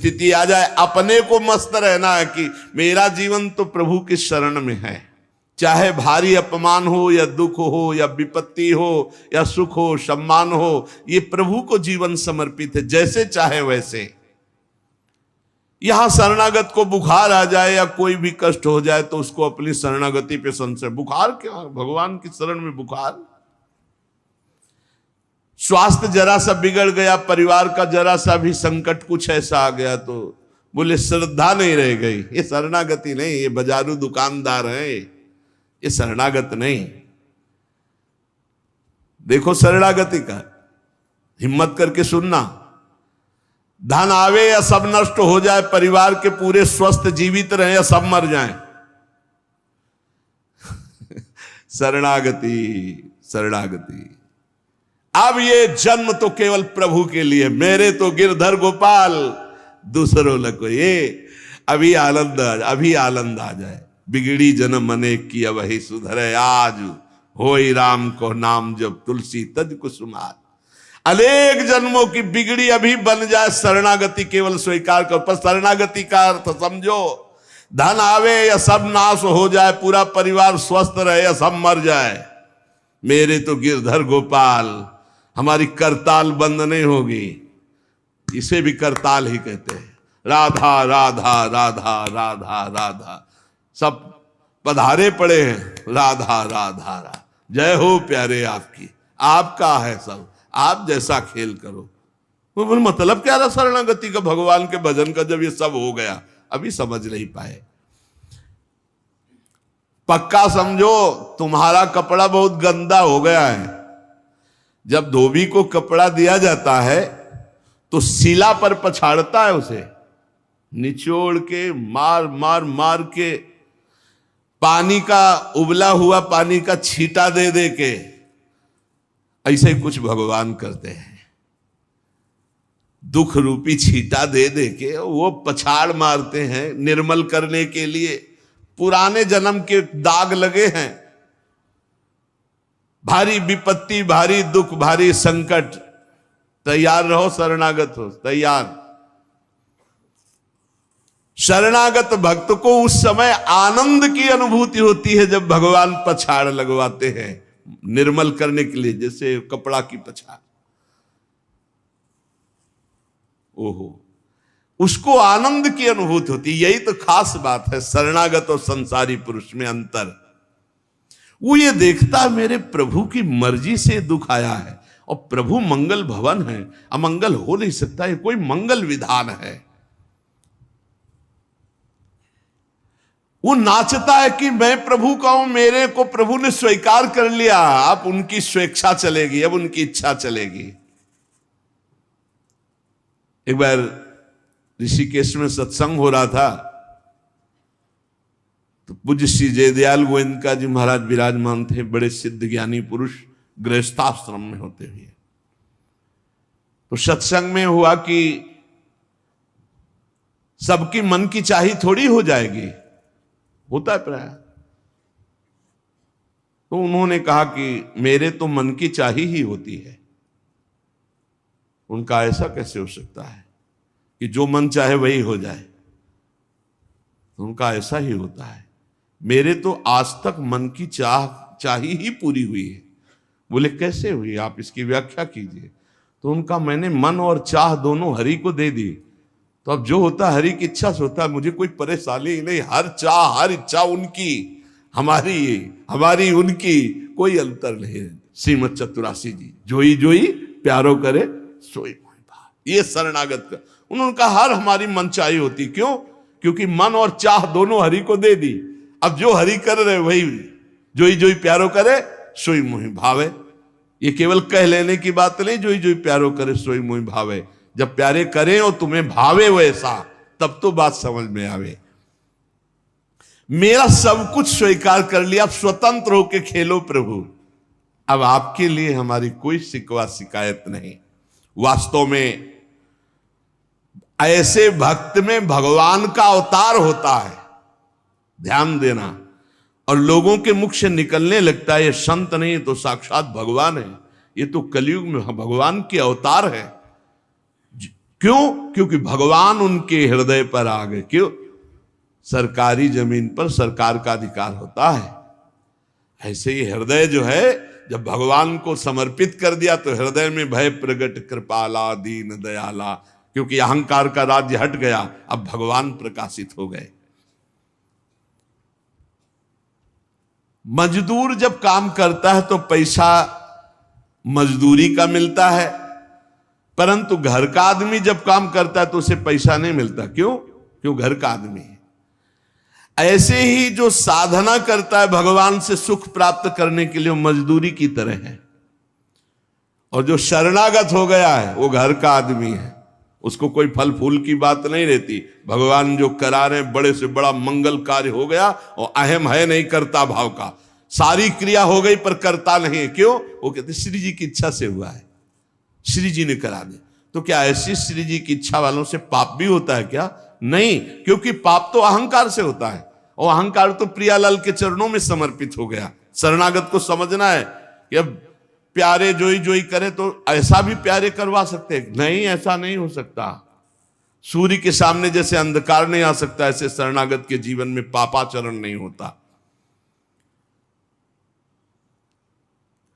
स्थिति आ जाए, अपने को मस्त रहना है कि मेरा जीवन तो प्रभु की शरण में है। चाहे भारी अपमान हो या दुख हो या विपत्ति हो या सुख हो सम्मान हो, ये प्रभु को जीवन समर्पित है, जैसे चाहे वैसे। यहां शरणागत को बुखार आ जाए या कोई भी कष्ट हो जाए तो उसको अपनी शरणागति पे संशय। बुखार क्या, भगवान की शरण में बुखार। स्वास्थ्य जरा सा बिगड़ गया, परिवार का जरा सा भी संकट कुछ ऐसा आ गया तो बोले श्रद्धा नहीं रह गई। ये शरणागति नहीं, ये बाजारू दुकानदार है, ये शरणागत नहीं। देखो शरणागति का हिम्मत करके सुनना। धन आवे या सब नष्ट हो जाए, परिवार के पूरे स्वस्थ जीवित रहे या सब मर जाएं, शरणागति शरणागति। अब ये जन्म तो केवल प्रभु के लिए, मेरे तो गिरधर गोपाल दूसरों लको। ये अभी आनंद आ जाए। बिगड़ी जन्म अनेक की वही सुधरे, आज होई राम को नाम जब तुलसी तज कुसुमार। अनेक जन्मों की बिगड़ी अभी बन जाए, शरणागति केवल स्वीकार कर। पर शरणागति का अर्थ समझो, धन आवे या सब नाश हो जाए, पूरा परिवार स्वस्थ रहे या सब मर जाए, मेरे तो गिरधर गोपाल, हमारी करताल बंद नहीं होगी। इसे भी करताल ही कहते हैं। राधा राधा राधा राधा राधा, सब पधारे पड़े हैं, राधा राधा राधा। जय हो प्यारे आपकी, आपका है सब, आप जैसा खेल करो। वो मतलब क्या रहा शरणागति का, भगवान के भजन का, जब ये सब हो गया अभी समझ नहीं पाए। पक्का समझो तुम्हारा कपड़ा बहुत गंदा हो गया है। जब धोबी को कपड़ा दिया जाता है तो शिला पर पछाड़ता है, उसे निचोड़ के मार मार मार के, पानी का उबला हुआ पानी का छींटा दे दे के, ऐसे ही कुछ भगवान करते हैं। दुख रूपी छींटा दे दे के वो पछाड़ मारते हैं निर्मल करने के लिए। पुराने जन्म के दाग लगे हैं, भारी विपत्ति, भारी दुख, भारी संकट, तैयार रहो, शरणागत हो, तैयार। शरणागत भक्त को उस समय आनंद की अनुभूति होती है जब भगवान पछाड़ लगवाते हैं निर्मल करने के लिए, जैसे कपड़ा की पछाड़। ओहो, उसको आनंद की अनुभूति होती। यही तो खास बात है शरणागत और संसारी पुरुष में अंतर। वो ये देखता है मेरे प्रभु की मर्जी से दुख आया है, और प्रभु मंगल भवन है, अमंगल हो नहीं सकता, ये कोई मंगल विधान है। वो नाचता है कि मैं प्रभु का हूं, मेरे को प्रभु ने स्वीकार कर लिया, अब उनकी स्वेच्छा चलेगी, अब उनकी इच्छा चलेगी। एक बार ऋषिकेश में सत्संग हो रहा था तो पूज्य श्री जयदयाल गोविंद जी महाराज विराजमान थे, बड़े सिद्ध ज्ञानी पुरुष, गृहस्थाश्रम में होते हुए। तो सत्संग में हुआ कि सबकी मन की चाही थोड़ी हो जाएगी, होता है प्राय। तो उन्होंने कहा कि मेरे तो मन की चाही ही होती है। उनका ऐसा कैसे हो सकता है कि जो मन चाहे वही हो जाए? उनका ऐसा ही होता है, मेरे तो आज तक मन की चाही ही पूरी हुई है। बोले कैसे हुई, आप इसकी व्याख्या कीजिए। तो उनका मैंने मन और चाह दोनों हरि को दे दी, तो अब जो होता हरि की इच्छा से होता है, मुझे कोई परेशानी ही नहीं। हर चाह हर इच्छा उनकी, हमारी उनकी, कोई अंतर नहीं। श्रीमद चतुरासी जी, जोई जोई प्यारो करे सोई मोहि भाव। ये शरणागत का उन्होंने कहा हर हमारी मन चाही होती। क्यों? क्योंकि मन और चाह दोनों हरि को दे दी। अब जो हरि कर रहे वही जोई जोई प्यारो करे सोई मोहि भावे। ये केवल कह लेने की बात नहीं, जोई जोई प्यारो करे सोई मोहि भावे। जब प्यारे करें और तुम्हें भावे वैसा, तब तो बात समझ में आवे। मेरा सब कुछ स्वीकार कर लिया, अब स्वतंत्र होके खेलो प्रभु। अब आपके लिए हमारी कोई शिकवा शिकायत नहीं। वास्तव में ऐसे भक्त में भगवान का अवतार होता है, ध्यान देना। और लोगों के मुख से निकलने लगता है ये संत नहीं तो साक्षात भगवान है, ये तो कलयुग में भगवान के अवतार है। क्यों? क्योंकि भगवान उनके हृदय पर आ गए। क्यों? सरकारी जमीन पर सरकार का अधिकार होता है। ऐसे ही हृदय जो है, जब भगवान को समर्पित कर दिया तो हृदय में भय प्रगट कृपाला दीन दयाला, क्योंकि अहंकार का राज्य हट गया, अब भगवान प्रकाशित हो गए। मजदूर जब काम करता है तो पैसा मजदूरी का मिलता है, परंतु घर का आदमी जब काम करता है तो उसे पैसा नहीं मिलता। क्यों? क्यों? घर का आदमी है। ऐसे ही जो साधना करता है भगवान से सुख प्राप्त करने के लिए, वो मजदूरी की तरह है। और जो शरणागत हो गया है वो घर का आदमी है, उसको कोई फल फूल की बात नहीं रहती। भगवान जो करा रहे बड़े से बड़ा मंगल कार्य हो गया और अहम है नहीं करता भाव का, सारी क्रिया हो गई पर करता नहीं है। क्यों? वो कहते श्री जी की इच्छा से हुआ है, श्री जी ने करा दे। तो क्या ऐसी श्री जी की इच्छा वालों से पाप भी होता है क्या? नहीं, क्योंकि पाप तो अहंकार से होता है, और अहंकार तो प्रियालाल के चरणों में समर्पित हो गया। शरणागत को समझना है कि अब प्यारे जोई जोई करे तो ऐसा भी प्यारे करवा सकते हैं? नहीं, ऐसा नहीं हो सकता। सूर्य के सामने जैसे अंधकार नहीं आ सकता, ऐसे शरणागत के जीवन में पापाचरण नहीं होता।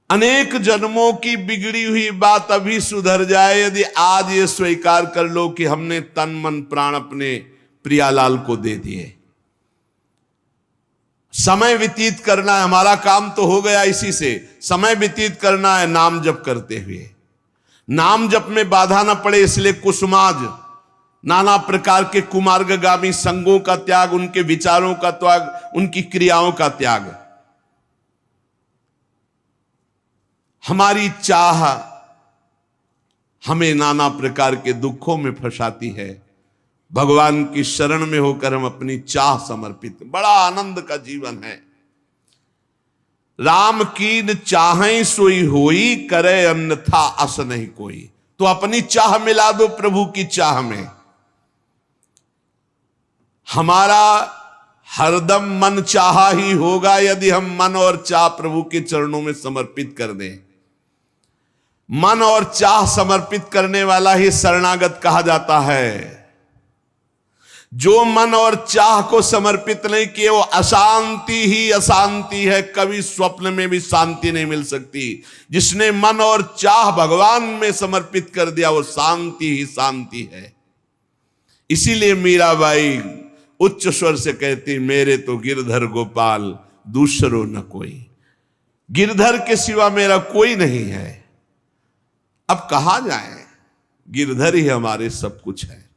अनेक जन्मों की बिगड़ी हुई बात अभी सुधर जाए यदि आज ये स्वीकार कर लो कि हमने तन मन प्राण अपने प्रियालाल को दे दिए। समय व्यतीत करना है, हमारा काम तो हो गया इसी से। समय व्यतीत करना है नाम जप करते हुए। नाम जप में बाधा ना पड़े इसलिए कुसुमाज, नाना प्रकार के कुमार्गगामी संगों का त्याग, उनके विचारों का त्याग, उनकी क्रियाओं का त्याग। हमारी चाह हमें नाना प्रकार के दुखों में फंसाती है। भगवान की शरण में होकर हम अपनी चाह समर्पित, बड़ा आनंद का जीवन है। राम कीन चाहें सोई होई, करे अन्यथा अस नहीं कोई। तो अपनी चाह मिला दो प्रभु की चाह में। हमारा हरदम मन चाहा ही होगा यदि हम मन और चाह प्रभु के चरणों में समर्पित कर दें। मन और चाह समर्पित करने वाला ही शरणागत कहा जाता है। जो मन और चाह को समर्पित नहीं किए वो अशांति ही अशांति है, कभी स्वप्न में भी शांति नहीं मिल सकती। जिसने मन और चाह भगवान में समर्पित कर दिया वो शांति ही शांति है। इसीलिए मीराबाई उच्च स्वर से कहती, मेरे तो गिरधर गोपाल दूसरो न कोई। गिरधर के सिवा मेरा कोई नहीं है। अब कहा जाए, गिरधर ही हमारे सब कुछ है।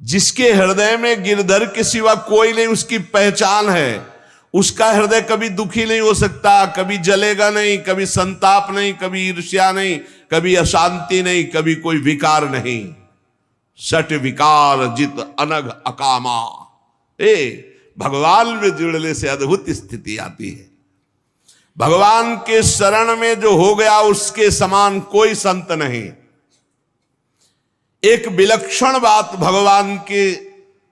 जिसके हृदय में गिरधर के सिवा कोई नहीं, उसकी पहचान है। उसका हृदय कभी दुखी नहीं हो सकता, कभी जलेगा नहीं, कभी संताप नहीं, कभी ईर्ष्या नहीं, कभी अशांति नहीं, कभी कोई विकार नहीं। सट विकार जित अनग अकामा। भगवान में जुड़ने से अद्भुत स्थिति आती है। भगवान के शरण में जो हो गया उसके समान कोई संत नहीं। एक विलक्षण बात, भगवान के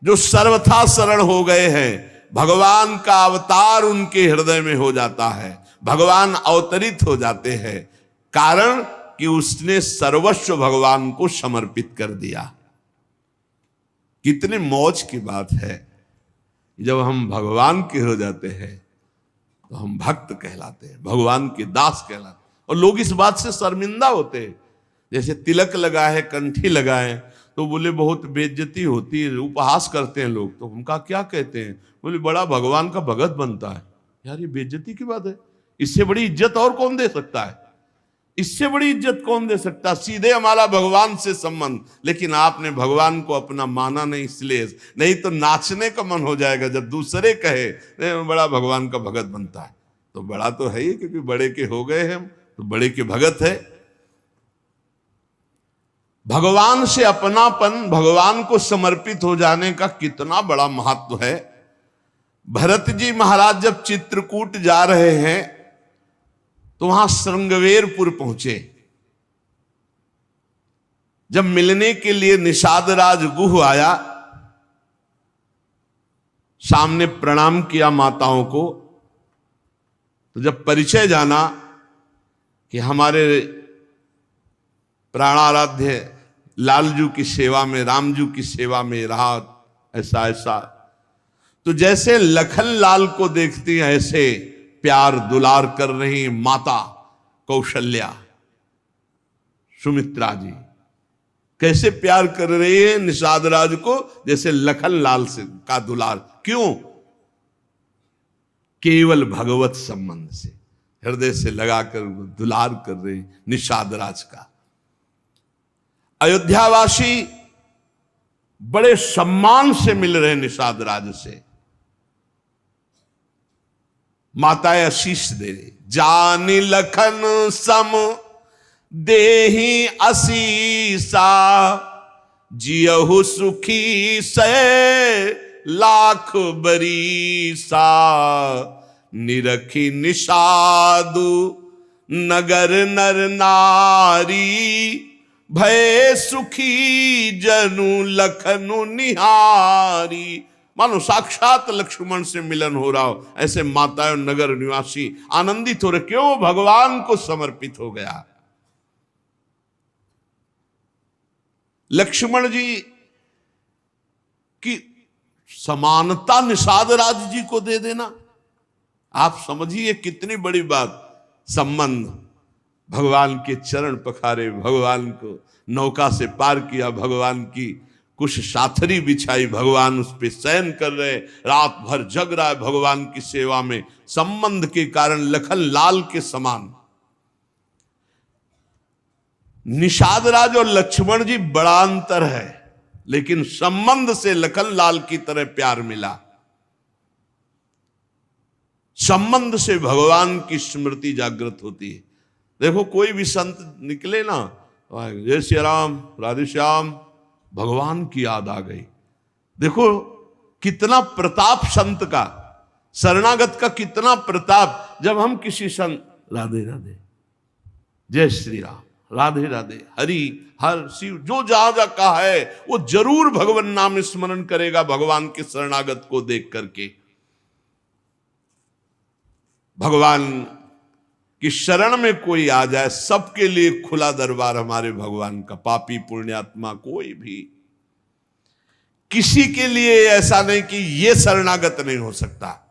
जो सर्वथा शरण हो गए हैं, भगवान का अवतार उनके हृदय में हो जाता है। भगवान अवतरित हो जाते हैं, कारण कि उसने सर्वस्व भगवान को समर्पित कर दिया। कितने मौज की बात है। जब हम भगवान के हो जाते हैं तो हम भक्त कहलाते हैं, भगवान के दास कहलाते हैं। और लोग इस बात से शर्मिंदा होते हैं। जैसे तिलक लगाए, कंठी लगाए तो बोले बहुत बेइज्जती होती है, उपहास करते हैं लोग। तो उनका क्या कहते हैं? बोले बड़ा भगवान का भगत बनता है। यार ये बेइज्जती की बात है। इससे बड़ी इज्जत और कौन दे सकता है? इससे बड़ी इज्जत कौन दे सकता? सीधे हमारा भगवान से संबंध। लेकिन आपने भगवान को अपना माना नहीं, इसलिए नहीं तो नाचने का मन हो जाएगा जब दूसरे कहे बड़ा भगवान का भगत बनता है। तो बड़ा तो है ही, क्योंकि बड़े के हो गए हम तो बड़े के भगत है। भगवान से अपनापन, भगवान को समर्पित हो जाने का कितना बड़ा महत्व है। भरत जी महाराज जब चित्रकूट जा रहे हैं तो वहां श्रृंगवेरपुर पहुंचे। जब मिलने के लिए निषाद राज गुह आया, सामने प्रणाम किया माताओं को। तो जब परिचय जाना कि हमारे प्राणाराध्य लालजू की सेवा में, रामजू की सेवा में रहा, ऐसा ऐसा। तो जैसे लखन लाल को देखती हैं ऐसे प्यार दुलार कर रही माता कौशल्या, सुमित्रा जी कैसे प्यार कर रही है निषाद राज को, जैसे लखन लाल से का दुलार। क्यों? केवल भगवत संबंध से, हृदय से लगाकर दुलार कर रही निषाद राज का। अयोध्यावासी बड़े सम्मान से मिल रहे निषाद राज से, माताएं आशीष दे रही, जानी लखन सम देही असीसा, जियहु सुखी से लाख बरीसा, निरखी निषादु नगर नर नारी, भय सुखी जनु लखनु निहारी। मानो साक्षात लक्ष्मण से मिलन हो रहा हो, ऐसे माताएं और नगर निवासी आनंदित हो रहे। क्यों? भगवान को समर्पित हो गया। लक्ष्मण जी की समानता निषाद राज जी को दे देना, आप समझिए कितनी बड़ी बात। संबंध, भगवान के चरण पखारे, भगवान को नौका से पार किया, भगवान की कुछ साथरी बिछाई, भगवान उस पे शयन कर रहे, रात भर जग रहा है भगवान की सेवा में। संबंध के कारण लखन लाल के समान। निषाद राज और लक्ष्मण जी बड़ा अंतर है, लेकिन संबंध से लखन लाल की तरह प्यार मिला। संबंध से भगवान की स्मृति जागृत होती है। देखो कोई भी संत निकले ना, जय श्री राम, राधे श्याम, भगवान की याद आ गई। देखो कितना प्रताप संत का, शरणागत का कितना प्रताप। जब हम किसी संत, राधे राधे, जय श्री राम, राधे राधे, हरि हर शिव, जो जहां जहां कहा है वो जरूर भगवान नाम स्मरण करेगा भगवान के शरणागत को देख करके। भगवान की शरण में कोई आ जाए, सबके लिए खुला दरबार हमारे भगवान का। पापी पुण्यात्मा कोई भी, किसी के लिए ऐसा नहीं कि ये शरणागत नहीं हो सकता।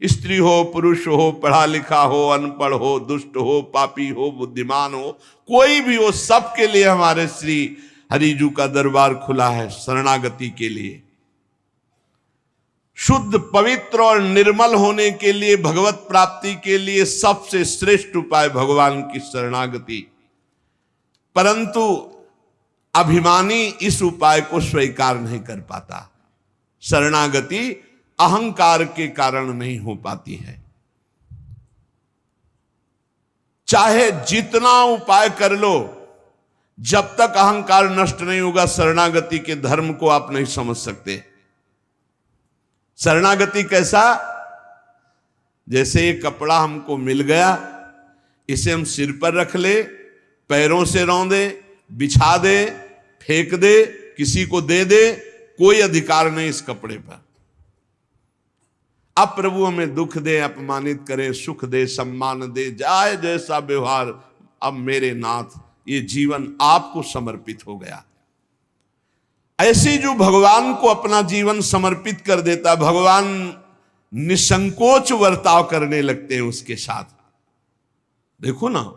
स्त्री हो, पुरुष हो, पढ़ा लिखा हो, अनपढ़ हो, दुष्ट हो, पापी हो, बुद्धिमान हो, कोई भी हो, सबके लिए हमारे श्री हरिजू का दरबार खुला है शरणागति के लिए। शुद्ध, पवित्र और निर्मल होने के लिए, भगवत प्राप्ति के लिए सबसे श्रेष्ठ उपाय भगवान की शरणागति। परंतु अभिमानी इस उपाय को स्वीकार नहीं कर पाता। शरणागति अहंकार के कारण नहीं हो पाती है। चाहे जितना उपाय कर लो, जब तक अहंकार नष्ट नहीं होगा, शरणागति के धर्म को आप नहीं समझ सकते। शरणागति कैसा? जैसे ये कपड़ा हमको मिल गया, इसे हम सिर पर रख ले, पैरों से रौंदे, बिछा दे, फेंक दे, किसी को दे दे, कोई अधिकार नहीं इस कपड़े पर। अब प्रभु हमें दुख दे, अपमानित करे, सुख दे, सम्मान दे, जाए जैसा व्यवहार, अब मेरे नाथ ये जीवन आपको समर्पित हो गया। ऐसे जो भगवान को अपना जीवन समर्पित कर देता, भगवान निसंकोच वर्ताव करने लगते हैं उसके साथ। देखो ना,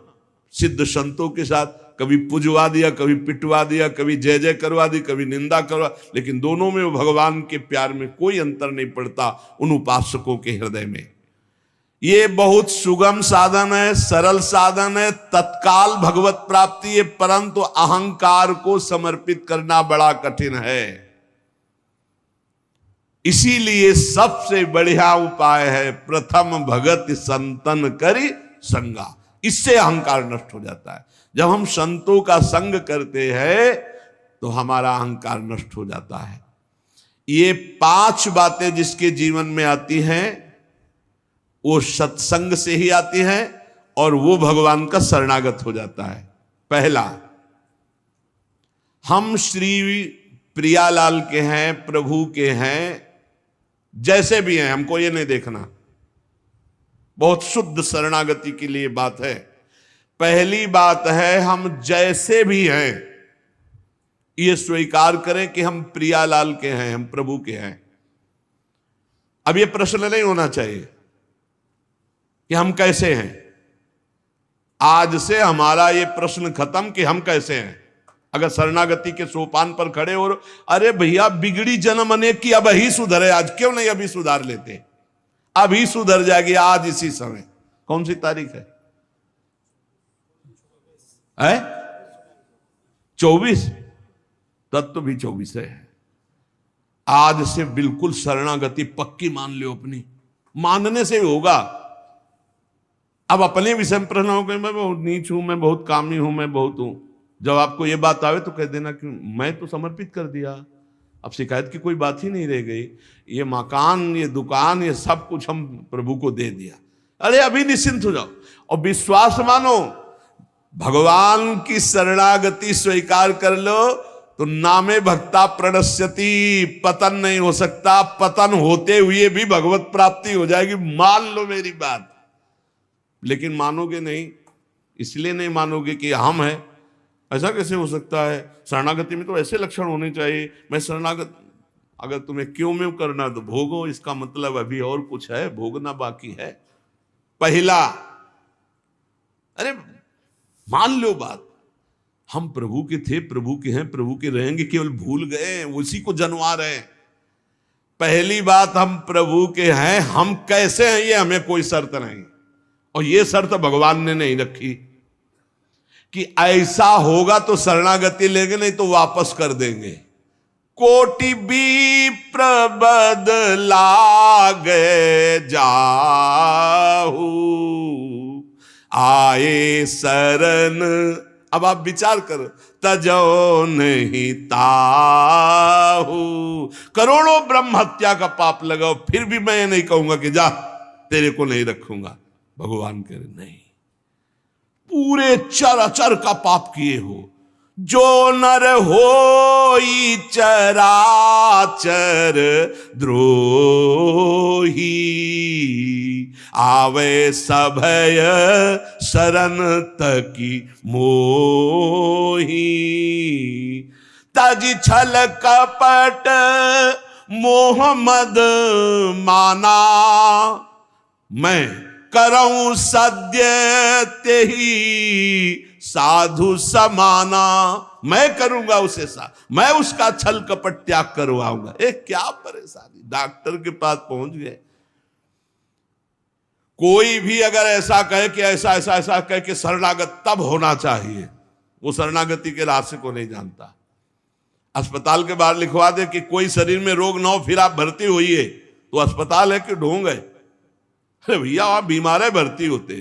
सिद्ध संतों के साथ कभी पुजवा दिया, कभी पिटवा दिया, कभी जय जय करवा दी, कभी निंदा करवा, लेकिन दोनों में वो भगवान के प्यार में कोई अंतर नहीं पड़ता उन उपासकों के हृदय में। ये बहुत सुगम साधन है, सरल साधन है, तत्काल भगवत प्राप्ति है, परंतु अहंकार को समर्पित करना बड़ा कठिन है। इसीलिए सबसे बढ़िया उपाय है प्रथम भगत संतन करी संगा। इससे अहंकार नष्ट हो जाता है। जब हम संतों का संग करते हैं तो हमारा अहंकार नष्ट हो जाता है। ये 5 बातें जिसके जीवन में आती हैं वो सत्संग से ही आती हैं और वो भगवान का शरणागत हो जाता है। पहला, हम श्री प्रियालाल के हैं, प्रभु के हैं, जैसे भी हैं, हमको ये नहीं देखना। बहुत शुद्ध शरणागति के लिए बात है। पहली बात है हम जैसे भी हैं ये स्वीकार करें कि हम प्रियालाल के हैं, हम प्रभु के हैं। अब ये प्रश्न नहीं होना चाहिए कि हम कैसे हैं। आज से हमारा ये प्रश्न खत्म कि हम कैसे हैं। अगर शरणागति के सोपान पर खड़े और अरे भैया बिगड़ी जन्म अनेक की, अब ही सुधरे, आज क्यों नहीं अभी सुधार लेते, अभी सुधर जाएगी आज इसी समय। कौन सी तारीख है? 24। तत्व भी 24 है। आज से बिल्कुल शरणागति पक्की मान लो अपनी, मानने से होगा। अब अपने विषय में प्रश्न हो गए, मैं बहुत नीच हूं, मैं बहुत कामी हूं, मैं बहुत हूं। जब आपको ये बात आवे तो कह देना कि मैं तो समर्पित कर दिया, अब शिकायत की कोई बात ही नहीं रह गई। ये मकान, ये दुकान, ये सब कुछ हम प्रभु को दे दिया। अरे अभी निश्चिंत हो जाओ और विश्वास मानो, भगवान की शरणागति स्वीकार कर लो तो नामे भक्ता प्रणश्यति, पतन नहीं हो सकता। पतन होते हुए भी भगवत प्राप्ति हो जाएगी, मान लो मेरी बात। लेकिन मानोगे नहीं, इसलिए नहीं मानोगे कि हम हैं। ऐसा कैसे हो सकता है? शरणागति में तो ऐसे लक्षण होने चाहिए। मैं शरणागत, अगर तुम्हें क्यों में करना तो भोगो, इसका मतलब अभी और कुछ है, भोगना बाकी है। पहला, अरे मान लो बात, हम प्रभु के थे, प्रभु के हैं, प्रभु के रहेंगे, केवल भूल गए, उसी को जनवा रहे हैं। पहली बात, हम प्रभु के हैं, हम कैसे हैं ये हमें कोई शर्त नहीं, और ये शर्त भगवान ने नहीं रखी कि ऐसा होगा तो शरणागति लेंगे, नहीं तो वापस कर देंगे। कोटि भी प्रबदला गए जाहू, आए शरण। अब आप विचार करो, तजो नहीं ताहू। करोड़ों ब्रह्म हत्या का पाप लगाओ, फिर भी मैं नहीं कहूंगा कि जा तेरे को नहीं रखूंगा। भगवान कह रहे नहीं, पूरे चराचर का पाप किए हो, जो नर होई चराचर द्रोही, आवे सभय शरण तकी मोही। तज छल कपट मोहम्मद माना, मैं करऊं सद्य तेही साधु समाना। मैं करूंगा उसे मैं उसका छल कपट त्याग करवाऊंगा। क्या परेशानी, डॉक्टर के पास पहुंच गए। कोई भी अगर ऐसा कहे कि ऐसा ऐसा ऐसा कहे कि शरणागत तब होना चाहिए, वो शरणागति के रास्ते को नहीं जानता। अस्पताल के बाहर लिखवा दे कि कोई शरीर में रोग ना हो फिर आप भर्ती होइए, तो अस्पताल है कि ढोंग है? अरे भैया वहां बीमार है, भर्ती होते।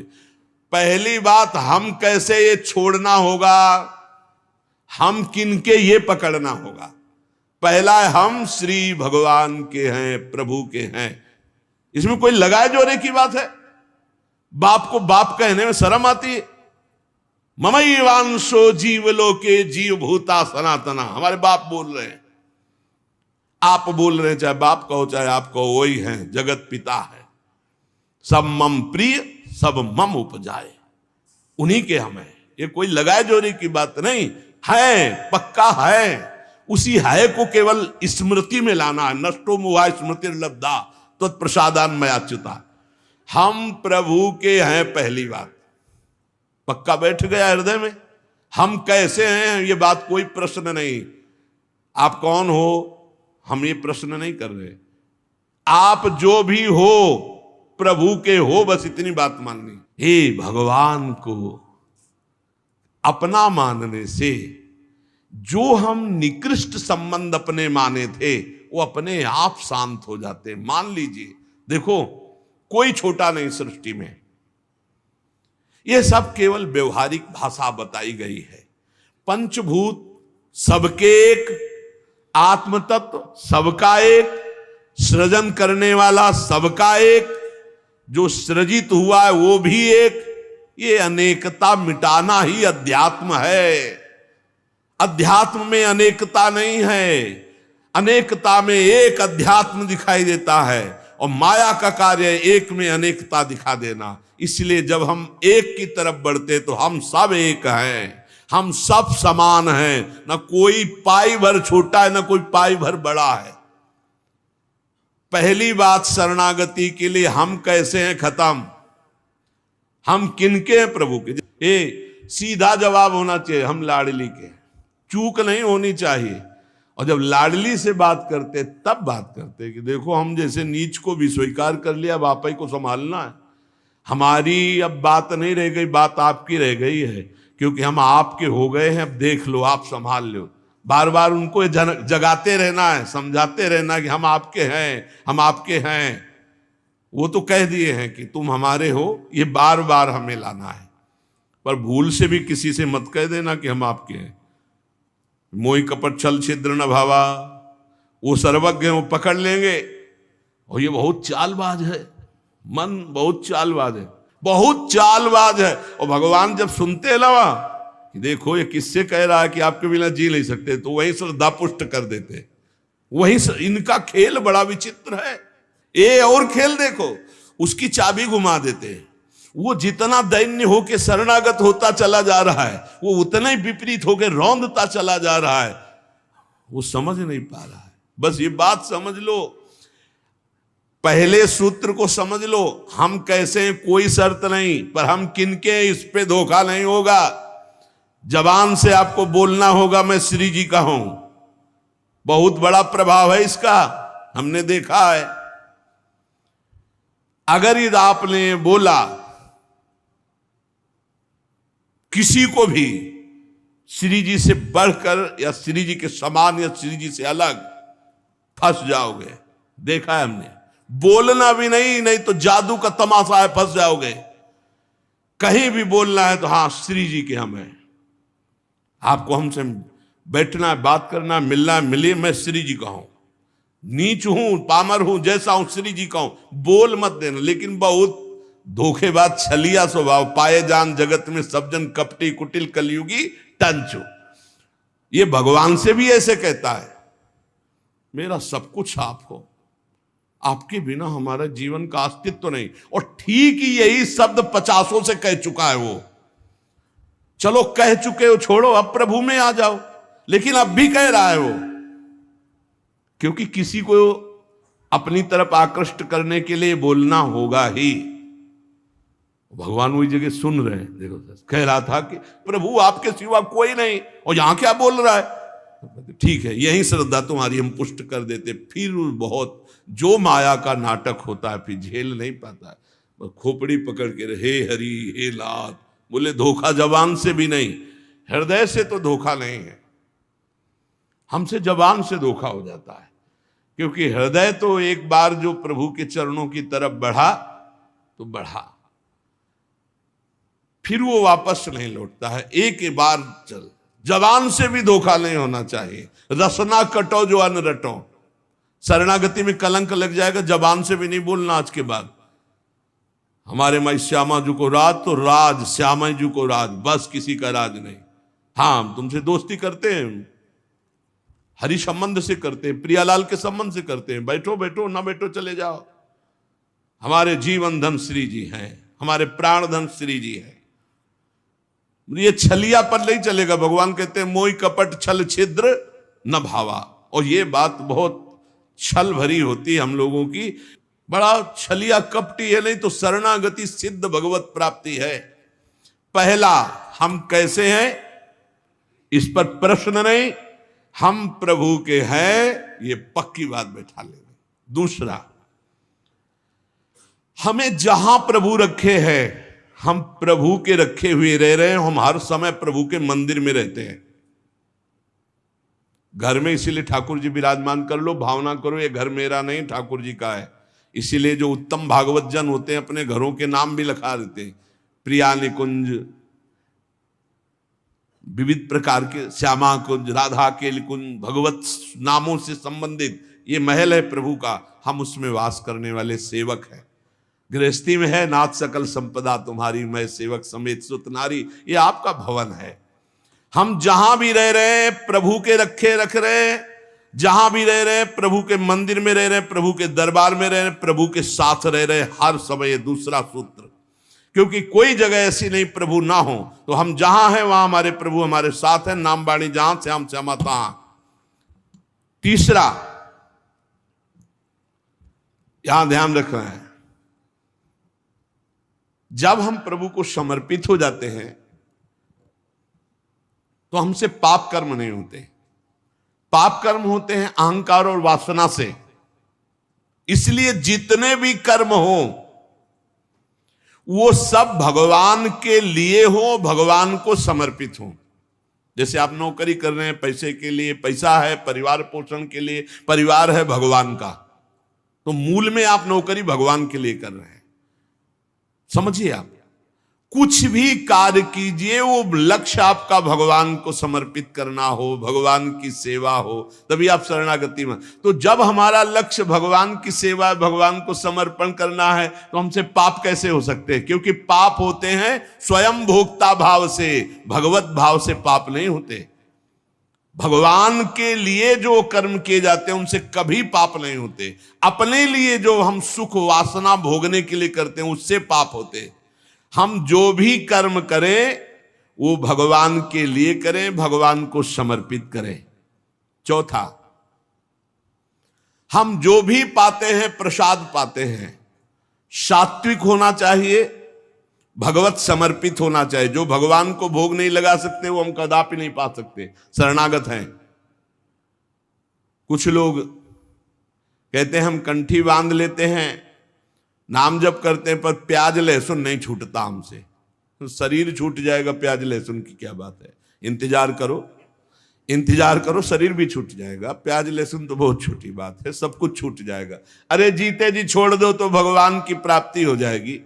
पहली बात, हम कैसे ये छोड़ना होगा, हम किनके ये पकड़ना होगा। पहला है, हम श्री भगवान के हैं, प्रभु के हैं। इसमें कोई लगाए जोरे की बात है? बाप को बाप कहने में शर्म आती है। ममैवांशो जीवलोके जीव भूता सनातना, हमारे बाप बोल रहे हैं, आप बोल रहे हैं, चाहे बाप कहो चाहे आप कहो, वही हैं, जगत पिता है। सब मम प्रिय, सब मम उपजाए, उन्हीं के हम हैं। ये कोई लगाए जोरी की बात नहीं है, पक्का है। उसी है को केवल स्मृति में लाना है। नष्टो मुआ स्मृति लब्धा तत्प्रसादान मया च्युता। हम प्रभु के हैं, पहली बात पक्का बैठ गया हृदय में। हम कैसे हैं ये बात कोई प्रश्न नहीं। आप कौन हो हम ये प्रश्न नहीं कर रहे। आप जो भी हो प्रभु के हो, बस इतनी बात माननी। हे भगवान को अपना मानने से जो हम निकृष्ट संबंध अपने माने थे वो अपने आप शांत हो जाते। मान लीजिए, देखो कोई छोटा नहीं सृष्टि में, यह सब केवल व्यवहारिक भाषा बताई गई है। पंचभूत सबके एक, आत्म तत्व सबका एक, सृजन करने वाला सबका एक, जो सृजित हुआ है वो भी एक। ये अनेकता मिटाना ही अध्यात्म है। अध्यात्म में अनेकता नहीं है, अनेकता में एक अध्यात्म दिखाई देता है। और माया का कार्य है एक में अनेकता दिखा देना। इसलिए जब हम एक की तरफ बढ़ते तो हम सब एक हैं, हम सब समान हैं, ना कोई पाई भर छोटा है ना कोई पाई भर बड़ा है। पहली बात शरणागति के लिए हम कैसे हैं खत्म, हम किनके हैं प्रभु के। ये सीधा जवाब होना चाहिए, हम लाडली के, चूक नहीं होनी चाहिए। और जब लाडली से बात करते तब बात करते कि देखो हम जैसे नीच को भी स्वीकार कर लिया, अब आप ही को संभालना है, हमारी अब बात नहीं रह गई, बात आपकी रह गई है, क्योंकि हम आपके हो गए हैं, अब देख लो आप संभाल लो। बार बार उनको जगाते रहना है, समझाते रहना कि हम आपके हैं, हम आपके हैं। वो तो कह दिए हैं कि तुम हमारे हो, ये बार बार हमें लाना है। पर भूल से भी किसी से मत कह देना कि हम आपके हैं। मोहि कपट छल छिद्र न भावा, वो सर्वज्ञ हैं, वो पकड़ लेंगे। और ये बहुत चालबाज है, मन बहुत चालबाज है, बहुत चालबाज है। और भगवान जब सुनते लवा कि देखो ये किससे कह रहा है कि आपके बिना जी नहीं सकते, तो वहीं श्रद्धा पुष्ट कर देते। वहीं इनका खेल बड़ा विचित्र है। ये और खेल देखो, उसकी चाबी घुमा देते। वो जितना दैन्य होके शरणागत होता चला जा रहा है, वो उतना ही विपरीत होके रौंदता चला जा रहा है। वो समझ नहीं पा रहा है। बस ये बात समझ लो, पहले सूत्र को समझ लो, हम कैसे हैं कोई शर्त नहीं, पर हम किनके इस पे धोखा नहीं होगा। जबान से आपको बोलना होगा मैं श्री जी का हूं, बहुत बड़ा प्रभाव है इसका, हमने देखा है। अगर यदि आपने बोला किसी को भी श्री जी से बढ़कर या श्री जी के समान या श्री जी से अलग, फंस जाओगे। देखा है हमने, बोलना भी नहीं, नहीं तो जादू का तमाशा है, फंस जाओगे। कहीं भी बोलना है तो हाँ श्री जी के हम हैं, आपको हमसे बैठना है, बात करना है, मिलना है, मिलिए, मैं श्री जी का हूं, नीच हूं, पामर हूं, जैसा हूं श्री जी का हूं, बोल मत देना। लेकिन बहुत धोखेबाज छलिया स्वभाव, पाए जान जगत में सब जन कपटी कुटिल कलयुगी टंचो। ये भगवान से भी ऐसे कहता है, मेरा सब कुछ आप हो, आपके बिना हमारा जीवन का अस्तित्व नहीं। और ठीक ही यही शब्द 50 से कह चुका है वो। चलो कह चुके हो, छोड़ो, अब प्रभु में आ जाओ। लेकिन अब भी कह रहा है वो, क्योंकि किसी को अपनी तरफ आकृष्ट करने के लिए बोलना होगा ही। भगवान वही जगह सुन रहे हैं। देखो कह रहा था कि प्रभु आपके सिवा कोई नहीं, और यहां क्या बोल रहा है। ठीक है, यही श्रद्धा तुम्हारी हम पुष्ट कर देते। फिर बहुत जो माया का नाटक होता है, फिर झेल नहीं पाता है, खोपड़ी पकड़ के हे हरि हे लाल बोले। धोखा जबान से भी नहीं, हृदय से तो धोखा नहीं है, हमसे जबान से धोखा हो जाता है। क्योंकि हृदय तो एक बार जो प्रभु के चरणों की तरफ बढ़ा तो बढ़ा, फिर वो वापस नहीं लौटता है। एक बार चल, जबान से भी धोखा नहीं होना चाहिए। रसना कटो जो अन्न रटो, शरणागति में कलंक लग जाएगा। जबान से भी नहीं बोलना आज के बाद, हमारे माई श्यामा जी को राज तो राज, श्यामा जी को राज, बस किसी का राज नहीं। हाँ हम तुमसे दोस्ती करते हैं, हरि संबंध से करते हैं, प्रियालाल के संबंध से करते हैं, बैठो बैठो, ना बैठो चले जाओ। हमारे जीवन धन श्री जी हैं, हमारे प्राण धन श्री जी हैं। ये छलिया पर नहीं चलेगा। भगवान कहते हैं मोहि कपट छल छिद्र न भावा। और ये बात बहुत छल भरी होती है हम लोगों की, बड़ा छलिया कपटी है। नहीं तो शरणागति सिद्ध भगवत प्राप्ति है। पहला, हम कैसे हैं इस पर प्रश्न नहीं, हम प्रभु के हैं, ये पक्की बात बैठा लेंगे। दूसरा, हमें जहां प्रभु रखे हैं, हम प्रभु के रखे हुए रह रहे हैं। हम हर समय प्रभु के मंदिर में रहते हैं, घर में। इसीलिए ठाकुर जी विराजमान कर लो, भावना करो ये घर मेरा नहीं ठाकुर जी का है। इसीलिए जो उत्तम भागवत जन होते हैं अपने घरों के नाम भी लिखा देते हैं, प्रिया निकुंज, विविध प्रकार के श्यामा कुंज, राधा के कुंज, भगवत नामों से संबंधित ये महल है प्रभु का। हम उसमें वास करने वाले सेवक हैं। गृहस्थी में है नाथ सकल संपदा तुम्हारी, मैं सेवक समेत सुत नारी, ये आपका भवन है। हम जहां भी रह रहे हैं प्रभु के रखे रख रहे हैं। जहां भी रह रहे, प्रभु के मंदिर में रह रहे, प्रभु के दरबार में रह रहे, प्रभु के साथ रह रहे हर समय। दूसरा सूत्र, क्योंकि कोई जगह ऐसी नहीं प्रभु ना हो, तो हम जहां हैं वहां हमारे प्रभु हमारे साथ हैं। नाम बाणी जहां से हम समाता। तीसरा यहां ध्यान रखना है, जब हम प्रभु को समर्पित हो जाते हैं तो हमसे पाप कर्म नहीं होते। पाप कर्म होते हैं अहंकार और वासना से। इसलिए जितने भी कर्म हो वो सब भगवान के लिए हो, भगवान को समर्पित हो। जैसे आप नौकरी कर रहे हैं पैसे के लिए, पैसा है परिवार पोषण के लिए, परिवार है भगवान का, तो मूल में आप नौकरी भगवान के लिए कर रहे हैं। समझिए, आप कुछ भी कार्य कीजिए वो लक्ष्य आपका भगवान को समर्पित करना हो, भगवान की सेवा हो, तभी आप शरणागति में। तो जब हमारा लक्ष्य भगवान की सेवा, भगवान को समर्पण करना है, तो हमसे पाप कैसे हो सकते हैं? क्योंकि पाप होते हैं स्वयं भोक्ता भाव से, भगवत भाव से पाप नहीं होते। भगवान के लिए जो कर्म किए जाते हैं उनसे कभी पाप नहीं होते। अपने लिए जो हम सुख वासना भोगने के लिए करते हैं उससे पाप होते। हम जो भी कर्म करें वो भगवान के लिए करें, भगवान को समर्पित करें। चौथा, हम जो भी पाते हैं प्रसाद पाते हैं, सात्विक होना चाहिए, भगवत समर्पित होना चाहिए। जो भगवान को भोग नहीं लगा सकते वो हम कदापि नहीं पा सकते, शरणागत हैं। कुछ लोग कहते हैं हम कंठी बांध लेते हैं, नाम जप करते हैं, पर प्याज लहसुन नहीं छूटता हमसे। तो शरीर छूट जाएगा, प्याज लहसुन की क्या बात है? इंतजार करो, इंतजार करो, शरीर भी छूट जाएगा। प्याज लहसुन तो बहुत छोटी बात है, सब कुछ छूट जाएगा। अरे जीते जी छोड़ दो तो भगवान की प्राप्ति हो जाएगी।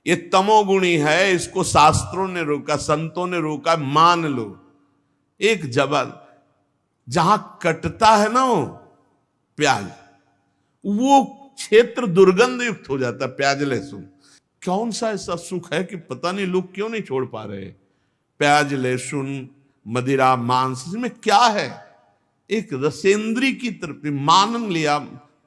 ये तमोगुणी है, इसको शास्त्रों ने रोका, संतों ने रोका। मान लो एक जबल जहां कटता है ना वो प्याज, वो क्षेत्र दुर्गंध युक्त हो जाता है। प्याज लहसुन कौन सा ऐसा सुख है कि पता नहीं लोग क्यों नहीं छोड़ पा रहे? प्याज लहसुन मदिरा मांस, इसमें क्या है? एक रसेंद्री की तरफ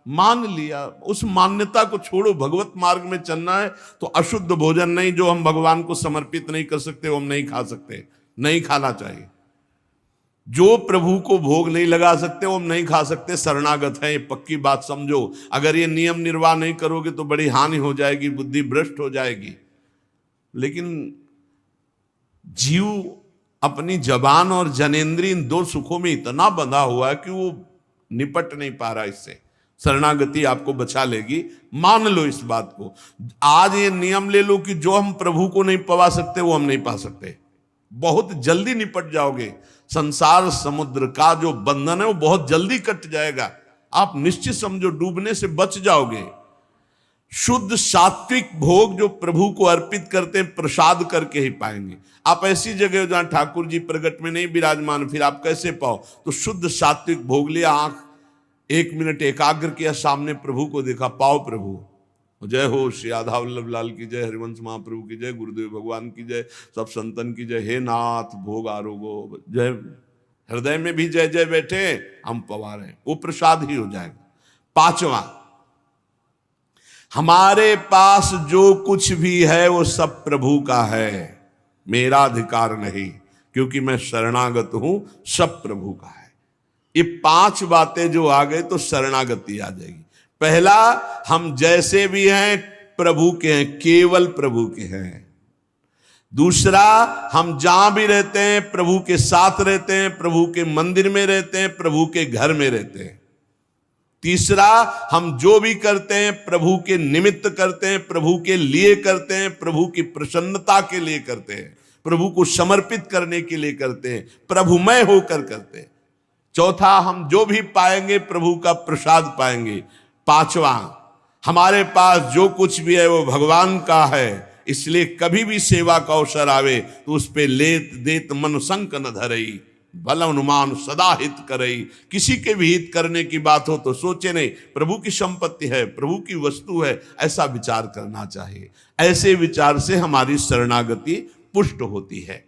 मान लिया, उस मान्यता को छोड़ो। भगवत मार्ग में चलना है तो अशुद्ध भोजन नहीं, जो हम भगवान को समर्पित नहीं कर सकते वो हम नहीं खा सकते, नहीं खाना चाहिए। जो प्रभु को भोग नहीं लगा सकते वो हम नहीं खा सकते, शरणागत है। ये पक्की बात समझो। अगर ये नियम निर्वाह नहीं करोगे तो बड़ी हानि हो जाएगी, बुद्धि भ्रष्ट हो जाएगी। लेकिन जीव अपनी जबान और जनेंद्रिय इन दो सुखों में इतना बंधा हुआ है कि वो निपट नहीं पा रहा इससे। शरणागति आपको बचा लेगी, मान लो इस बात को। आज ये नियम ले लो कि जो हम प्रभु को नहीं पवा सकते वो हम नहीं पा सकते। बहुत जल्दी निपट जाओगे। संसार समुद्र का जो बंधन है वो बहुत जल्दी कट जाएगा। आप निश्चित समझो, डूबने से बच जाओगे। शुद्ध सात्विक भोग जो प्रभु को अर्पित करते हैं प्रसाद करके ही पाएंगे। आप ऐसी जगह जहां ठाकुर जी प्रगट में नहीं विराजमान, फिर आप कैसे पाओ? तो शुद्ध सात्विक भोग लिया, आंख 1 मिनट एकाग्र किया, सामने प्रभु को देखा, पाओ प्रभु। जय हो श्री राधा वल्लभ लाल की जय, हरिवंश महाप्रभु की जय, गुरुदेव भगवान की जय, सब संतन की जय। हे नाथ भोग आरोगो जय। हृदय में भी जय जय बैठे, हम पवा रहे हैं, वो प्रसाद ही हो जाएगा। पांचवा, हमारे पास जो कुछ भी है वो सब प्रभु का है, मेरा अधिकार नहीं, क्योंकि मैं शरणागत हूं, सब प्रभु का है। ये 5 बातें जो आ गए तो शरणागति आ जाएगी। पहला, हम जैसे भी हैं प्रभु के हैं, केवल प्रभु के हैं। दूसरा, हम जहां भी रहते हैं प्रभु के साथ रहते हैं, प्रभु के मंदिर में रहते हैं, प्रभु के घर में रहते हैं। तीसरा, हम जो भी करते हैं प्रभु के निमित्त करते हैं, प्रभु के लिए करते हैं, प्रभु की प्रसन्नता के लिए करते हैं, प्रभु को समर्पित करने के लिए करते हैं, प्रभुमय होकर करते हैं। चौथा, हम जो भी पाएंगे प्रभु का प्रसाद पाएंगे। पांचवा, हमारे पास जो कुछ भी है वो भगवान का है, इसलिए कभी भी सेवा का अवसर आवे तो उस पे लेत देत मन संक न धरई, भल अनुमान सदा हित करई। किसी के भी हित करने की बात हो तो सोचे नहीं, प्रभु की संपत्ति है, प्रभु की वस्तु है, ऐसा विचार करना चाहिए। ऐसे विचार से हमारी शरणागति पुष्ट होती है।